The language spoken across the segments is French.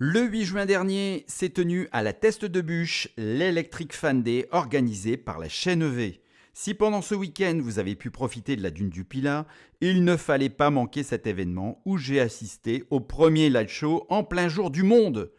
Le 8 juin dernier s'est tenu à la Teste de Buch l'Electric Fan Day organisé par la chaîne EV. Si pendant ce week-end vous avez pu profiter de la dune du Pilat, il ne fallait pas manquer cet événement où j'ai assisté au premier live show en plein jour du monde.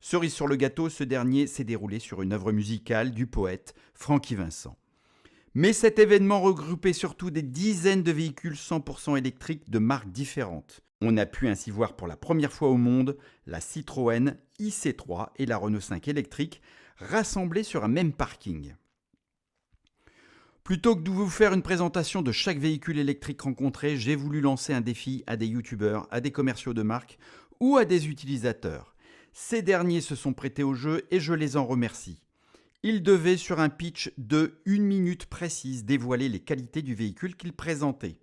Cerise sur le gâteau, ce dernier s'est déroulé sur une œuvre musicale du poète Francky Vincent. Mais cet événement regroupait surtout des dizaines de véhicules 100% électriques de marques différentes. On a pu ainsi voir pour la première fois au monde la Citroën IC3 et la Renault 5 électrique rassemblées sur un même parking. Plutôt que de vous faire une présentation de chaque véhicule électrique rencontré, j'ai voulu lancer un défi à des youtubeurs, à des commerciaux de marque ou à des utilisateurs. Ces derniers se sont prêtés au jeu et je les en remercie. Ils devaient sur un pitch de 1 minute précise dévoiler les qualités du véhicule qu'ils présentaient.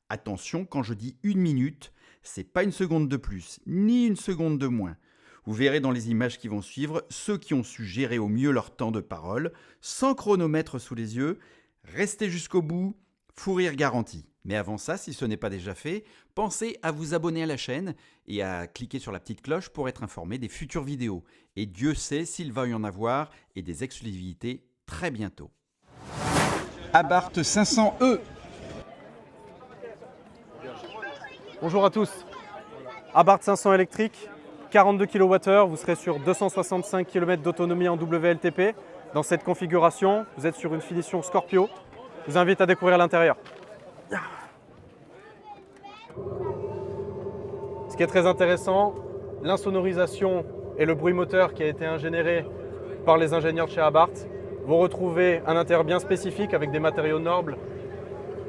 Attention, quand je dis 1 minute, c'est pas une seconde de plus, ni une seconde de moins. Vous verrez dans les images qui vont suivre ceux qui ont su gérer au mieux leur temps de parole, sans chronomètre sous les yeux. Restez jusqu'au bout, fou rire garanti. Mais avant ça, si ce n'est pas déjà fait, pensez à vous abonner à la chaîne et à cliquer sur la petite cloche pour être informé des futures vidéos. Et Dieu sait s'il va y en avoir et des exclusivités très bientôt. Abarth 500e. Bonjour à tous, Abarth 500 électrique, 42 kWh, vous serez sur 265 km d'autonomie en WLTP. Dans cette configuration, vous êtes sur une finition Scorpio. Je vous invite à découvrir l'intérieur. Ce qui est très intéressant, l'insonorisation et le bruit moteur qui a été ingénéré par les ingénieurs de chez Abarth. Vous retrouvez un intérieur bien spécifique avec des matériaux nobles,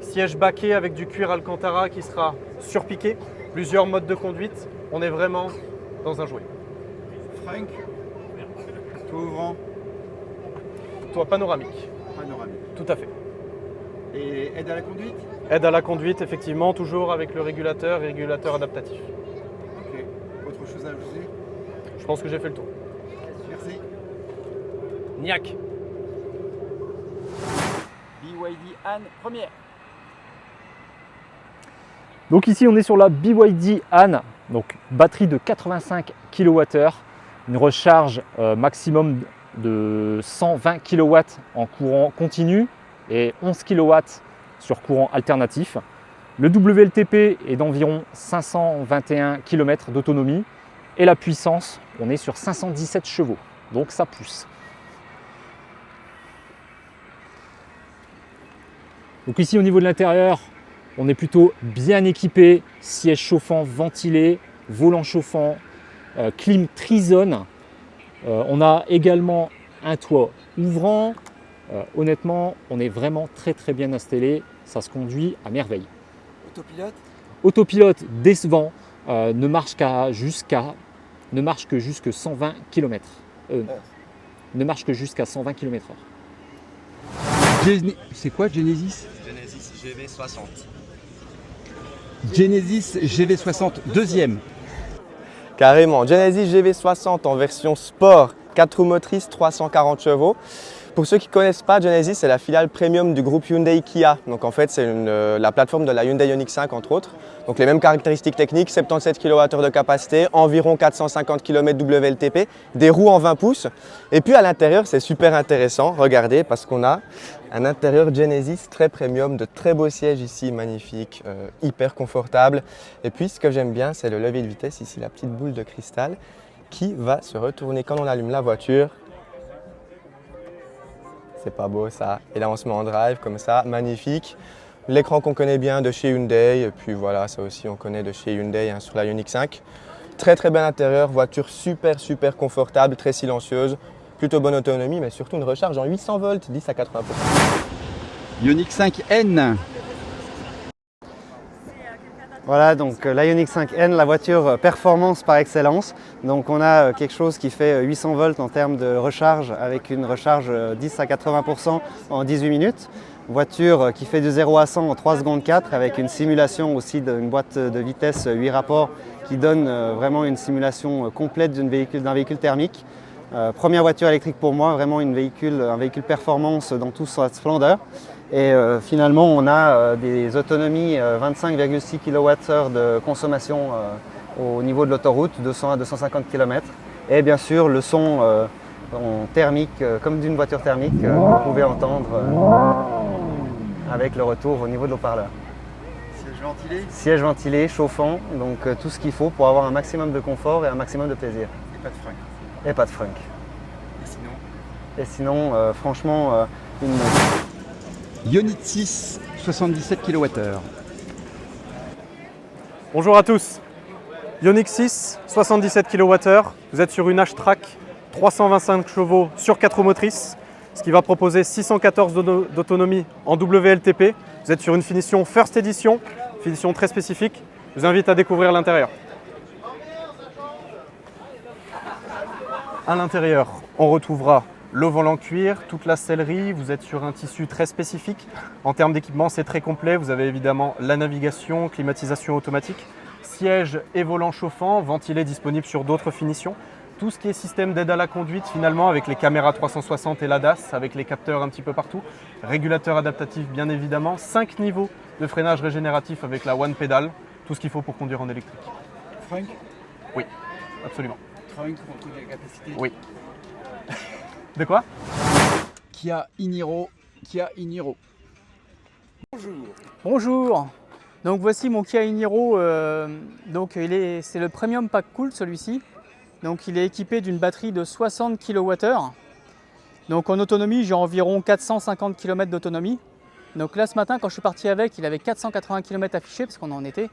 siège baquet avec du cuir Alcantara qui sera surpiqué, plusieurs modes de conduite. On est vraiment dans un jouet. Frank, toit ouvrant. Toit panoramique. Panoramique. Tout à fait. Et aide à la conduite? Aide à la conduite, effectivement, toujours avec le régulateur et régulateur adaptatif. Ok. Autre chose à ajouter? Je pense que j'ai fait le tour. Merci. Niac. BYD Anne, première. Donc ici on est sur la BYD Han, donc batterie de 85 kWh, une recharge maximum de 120 kW en courant continu et 11 kW sur courant alternatif. Le WLTP est d'environ 521 km d'autonomie et la puissance, on est sur 517 chevaux, donc ça pousse. Donc ici au niveau de l'intérieur, on est plutôt bien équipé, siège chauffant ventilé, volant chauffant, clim trizone. On a également un toit ouvrant. Honnêtement, on est vraiment très bien installé. Ça se conduit à merveille. Autopilote? Autopilote décevant, ne marche que jusqu'à 120 km. Ne marche que jusqu'à 120 km/h. C'est quoi Genesis? Genesis GV60. Genesis GV60, deuxième. Carrément, Genesis GV60 en version sport, 4 roues motrices, 340 chevaux. Pour ceux qui ne connaissent pas, Genesis, c'est la filiale premium du groupe Hyundai Kia. Donc en fait, c'est la plateforme de la Hyundai Ioniq 5 entre autres. Donc les mêmes caractéristiques techniques, 77 kWh de capacité, environ 450 km WLTP, des roues en 20 pouces. Et puis à l'intérieur, c'est super intéressant, regardez, parce qu'on a un intérieur Genesis très premium, de très beaux sièges ici, magnifiques, hyper confortables. Et puis ce que j'aime bien, c'est le levier de vitesse, ici la petite boule de cristal qui va se retourner quand on allume la voiture. C'est pas beau ça. Et là on se met en drive comme ça, magnifique. L'écran qu'on connaît bien de chez Hyundai, et puis voilà, ça aussi on connaît de chez Hyundai hein, sur la Ioniq 5. Très bel intérieur, voiture super confortable, très silencieuse, plutôt bonne autonomie, mais surtout une recharge en 800 volts, 10 à 80%. Ioniq 5N. Voilà, donc la Ioniq 5N, la voiture performance par excellence. Donc on a quelque chose qui fait 800 volts en termes de recharge avec une recharge 10 à 80% en 18 minutes. Voiture qui fait de 0 à 100 en 3 secondes 4 avec une simulation aussi d'une boîte de vitesse 8 rapports qui donne vraiment une simulation complète d'un véhicule thermique. Première voiture électrique pour moi, vraiment un véhicule performance dans toute sa splendeur. Et finalement, on a des autonomies 25,6 kWh de consommation au niveau de l'autoroute, 200 à 250 km. Et bien sûr, le son en thermique, comme d'une voiture thermique, que vous pouvez entendre avec le retour au niveau de l'haut-parleur. Siège ventilé. Siège ventilé, chauffant, donc tout ce qu'il faut pour avoir un maximum de confort et un maximum de plaisir. Et pas de frein. Et pas de frunk. Et sinon Et sinon, franchement, une... Ionix 6, 77 kWh. Bonjour à tous. Ionix 6, 77 kWh. Vous êtes sur une H-Track 325 chevaux sur 4 roues motrices, ce qui va proposer 614 d'autonomie en WLTP. Vous êtes sur une finition First Edition, finition très spécifique. Je vous invite à découvrir l'intérieur. À l'intérieur, on retrouvera le volant cuir, toute la sellerie. Vous êtes sur un tissu très spécifique. En termes d'équipement, c'est très complet. Vous avez évidemment la navigation, climatisation automatique, siège et volant chauffant, ventilé disponible sur d'autres finitions. Tout ce qui est système d'aide à la conduite finalement, avec les caméras 360 et l'ADAS, avec les capteurs un petit peu partout. Régulateur adaptatif bien évidemment. 5 niveaux de freinage régénératif avec la One Pedal. Tout ce qu'il faut pour conduire en électrique. Frunk. Oui, absolument. Trunk pour trouver la capacité. Oui. De quoi? Kia Iniro. Bonjour, donc voici mon Kia Iniro, c'est le Premium Pack Cool celui-ci. Donc il est équipé d'une batterie de 60 kWh. Donc en autonomie j'ai environ 450 km d'autonomie. Donc là ce matin quand je suis parti avec, il avait 480 km affichés parce qu'on est en été.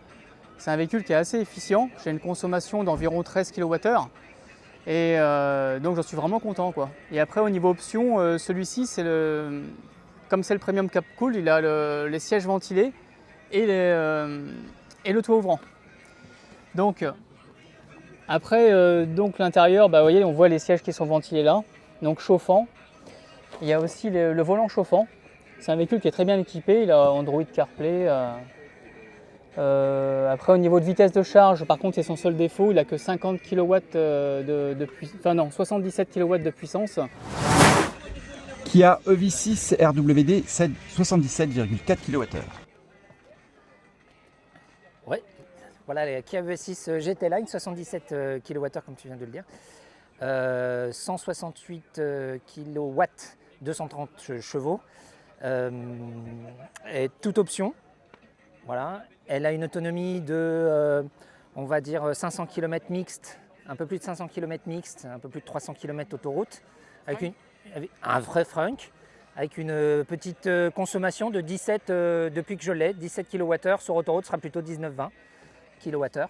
C'est un véhicule qui est assez efficient, j'ai une consommation d'environ 13 kWh. Et donc j'en suis vraiment content quoi. Et après au niveau option, celui-ci comme c'est le Premium Cap Cool, il a les sièges ventilés et le toit ouvrant. Donc après donc l'intérieur, vous voyez on voit les sièges qui sont ventilés là, donc chauffant. Il y a aussi le volant chauffant. C'est un véhicule qui est très bien équipé, il a Android CarPlay. Après au niveau de vitesse de charge, par contre c'est son seul défaut, il a que 50 kW de puissance, enfin non 77 kW de puissance. Kia EV6 RWD 77,4 kWh. Oui, voilà les Kia EV6 GT Line 77 kWh comme tu viens de le dire. 168 kW, 230 chevaux. Et toute option. Voilà. Elle a une autonomie de, on va dire, 500 km mixte, un peu plus de 500 km mixte, un peu plus de 300 km autoroute, avec un vrai frunk, avec une petite consommation de 17, depuis que je l'ai, 17 kWh, sur autoroute sera plutôt 19-20 kWh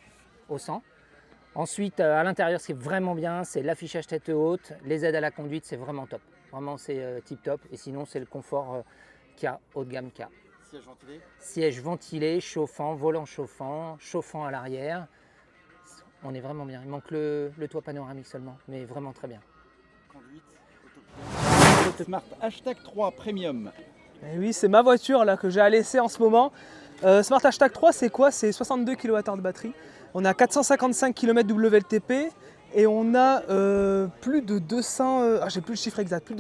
au 100. Ensuite, à l'intérieur, ce qui est vraiment bien, c'est l'affichage tête haute, les aides à la conduite, c'est vraiment top. Vraiment, c'est tip top. Et sinon, c'est le confort qu'il y a haut de gamme qu'il y a. Siège ventilé. Siège ventilé, chauffant, volant chauffant, chauffant à l'arrière. On est vraiment bien. Il manque le toit panoramique seulement, mais vraiment très bien. Conduite, Smart Hashtag 3 Premium. Et oui, c'est ma voiture là que j'ai à laisser en ce moment. Smart Hashtag 3, c'est quoi? C'est 62 kWh de batterie. On a 455 km WLTP et on a plus de 200, j'ai plus le chiffre exact, plus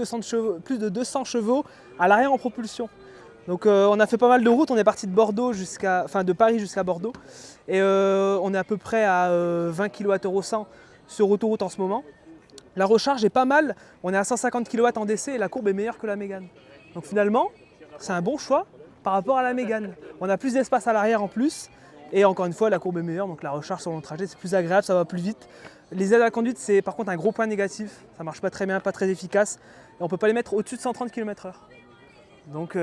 de 200 chevaux à l'arrière en propulsion. Donc on a fait pas mal de routes, on est parti de Paris jusqu'à Bordeaux et on est à peu près à 20 kWh au 100 sur autoroute en ce moment. La recharge est pas mal, on est à 150 kW en DC et la courbe est meilleure que la Mégane. Donc finalement, c'est un bon choix par rapport à la Mégane. On a plus d'espace à l'arrière en plus et encore une fois la courbe est meilleure, donc la recharge sur long trajet c'est plus agréable, ça va plus vite. Les aides à la conduite c'est par contre un gros point négatif, ça marche pas très bien, pas très efficace et on peut pas les mettre au-dessus de 130 km/h. Donc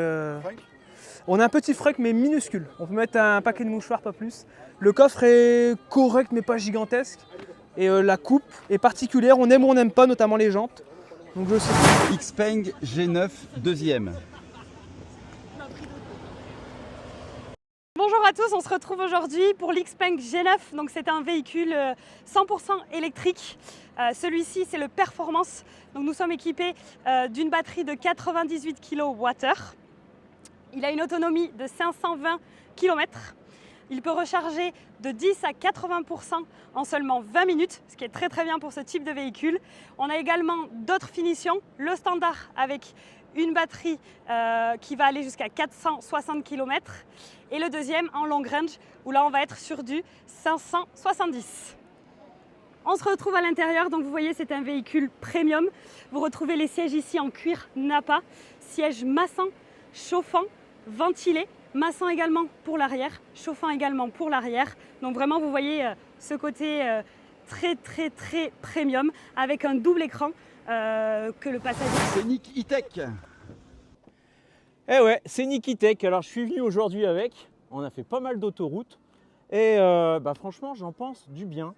on a un petit frunk mais minuscule, on peut mettre un paquet de mouchoirs, pas plus. Le coffre est correct mais pas gigantesque et la coupe est particulière, on aime ou on n'aime pas, notamment les jantes. Donc je sais. Xpeng G9 deuxième. Bonjour à tous, on se retrouve aujourd'hui pour l'Xpeng G9. Donc c'est un véhicule 100% électrique. Celui-ci c'est le Performance. Donc nous sommes équipés d'une batterie de 98 kWh. Il a une autonomie de 520 km. Il peut recharger de 10 à 80% en seulement 20 minutes, ce qui est très très bien pour ce type de véhicule. On a également d'autres finitions, le standard avec une batterie qui va aller jusqu'à 460 km et le deuxième en long range où là on va être sur du 570. On se retrouve à l'intérieur, donc vous voyez c'est un véhicule premium. Vous retrouvez les sièges ici en cuir Nappa, sièges massants, chauffants, ventilés, massants également pour l'arrière, chauffants également pour l'arrière. Donc vraiment vous voyez ce côté très premium avec un double écran que le passager. Scénic E-Tech. Eh ouais, Scénic E-Tech. Alors je suis venu aujourd'hui avec, on a fait pas mal d'autoroutes et franchement j'en pense du bien.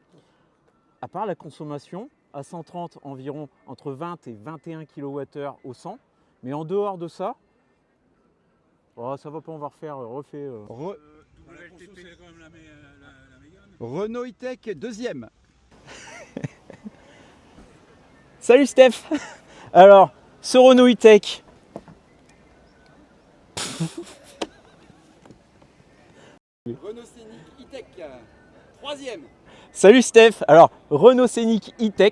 À part la consommation, à 130 environ entre 20 et 21 kWh au 100. Mais en dehors de ça, ça va pas, on va refaire, refait. Renault E-Tech, deuxième. Salut Steph. Alors, ce Renault E-Tech. Renault Scénic E-Tech, troisième. Salut Steph. Alors, Renault Scénic E-Tech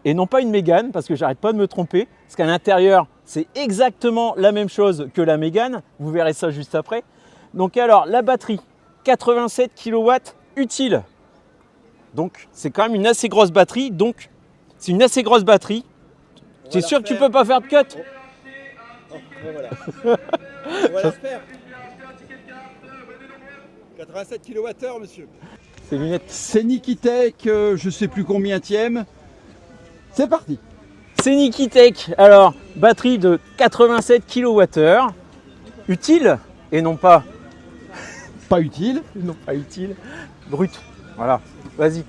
et non pas une Mégane parce que j'arrête pas de me tromper parce qu'à l'intérieur, c'est exactement la même chose que la Mégane. Vous verrez ça juste après. Donc alors, la batterie, 87 kW utile. Donc, c'est quand même une assez grosse batterie. Donc, c'est une assez grosse batterie. Tu es sûr que tu peux pas faire de cut? Voilà. On va la faire. 87 kWh, monsieur. Ces lunettes. Scénic E-Tech, je sais plus combienième. C'est parti. Scénic E-Tech, alors batterie de 87 kWh, utile et non pas utile. Non pas utile, brut. Voilà. Vas-y,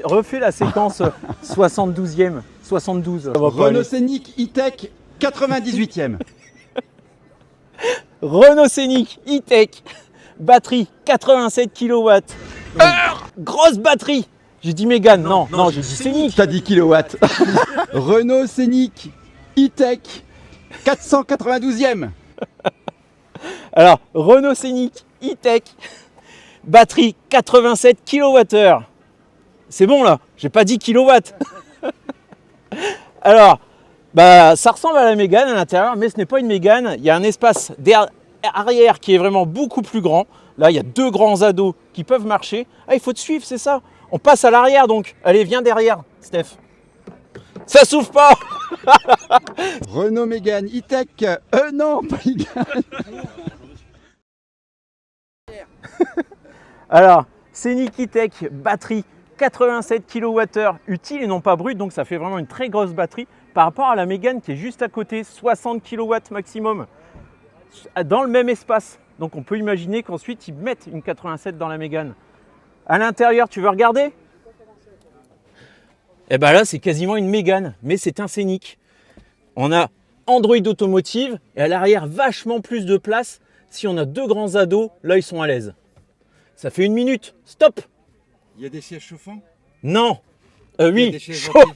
refais la séquence 72e, 72. Renault Scénic E-Tech, 98e. Renault Scénic E-Tech, batterie 87 kW. Grosse batterie. J'ai dit Mégane, non, j'ai dit Scénic. T'as dit kilowatt. Renault Scénic E-Tech, 492e. Alors, Renault Scénic E-Tech, batterie 87 kWh. C'est bon là, j'ai pas dit kilowatts. Alors, ça ressemble à la Mégane à l'intérieur, mais ce n'est pas une Mégane. Il y a un espace arrière qui est vraiment beaucoup plus grand. Là, il y a deux grands ados qui peuvent marcher. Ah, il faut te suivre, c'est ça. On passe à l'arrière donc. Allez, viens derrière, Steph. Ça s'ouvre pas. Renault Mégane E-Tech, non, pas Mégane. Alors, Scénic E-Tech, batterie 87 kWh utile et non pas brute, donc ça fait vraiment une très grosse batterie par rapport à la Mégane qui est juste à côté, 60 kW maximum, dans le même espace. Donc on peut imaginer qu'ensuite ils mettent une 87 dans la Mégane. À l'intérieur, tu veux regarder? Et bien là, c'est quasiment une Mégane, mais c'est un Scénic. On a Android Automotive et à l'arrière, vachement plus de place. Si on a deux grands ados, là, ils sont à l'aise. Ça fait 1 minute. Stop! Il y a des sièges chauffants? Non. Il y a Oui. des sièges Chaud.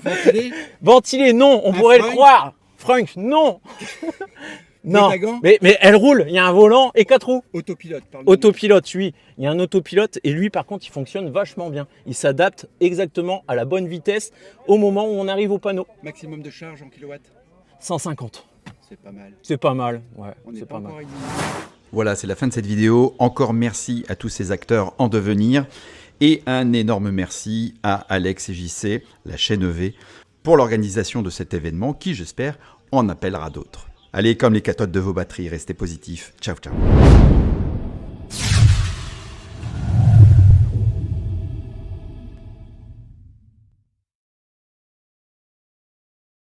ventilés? Ventilé, non. On pourrait le croire. Frunk, non. Non. Mais elle roule. Il y a un volant et 4 roues. Autopilote, pardon. Autopilote, oui. Il y a un autopilote et lui, par contre, il fonctionne vachement bien. Il s'adapte exactement à la bonne vitesse au moment où on arrive au panneau. Maximum de charge en kilowatts? 150. C'est pas mal. C'est pas mal, ouais. On n'est C'est pas pas mal. encore Voilà, c'est la fin de cette vidéo. Encore merci à tous ces acteurs en devenir. Et un énorme merci à Alex et JC, la chaîne EV, pour l'organisation de cet événement qui, j'espère, en appellera d'autres. Allez, comme les cathodes de vos batteries, restez positifs. Ciao, ciao.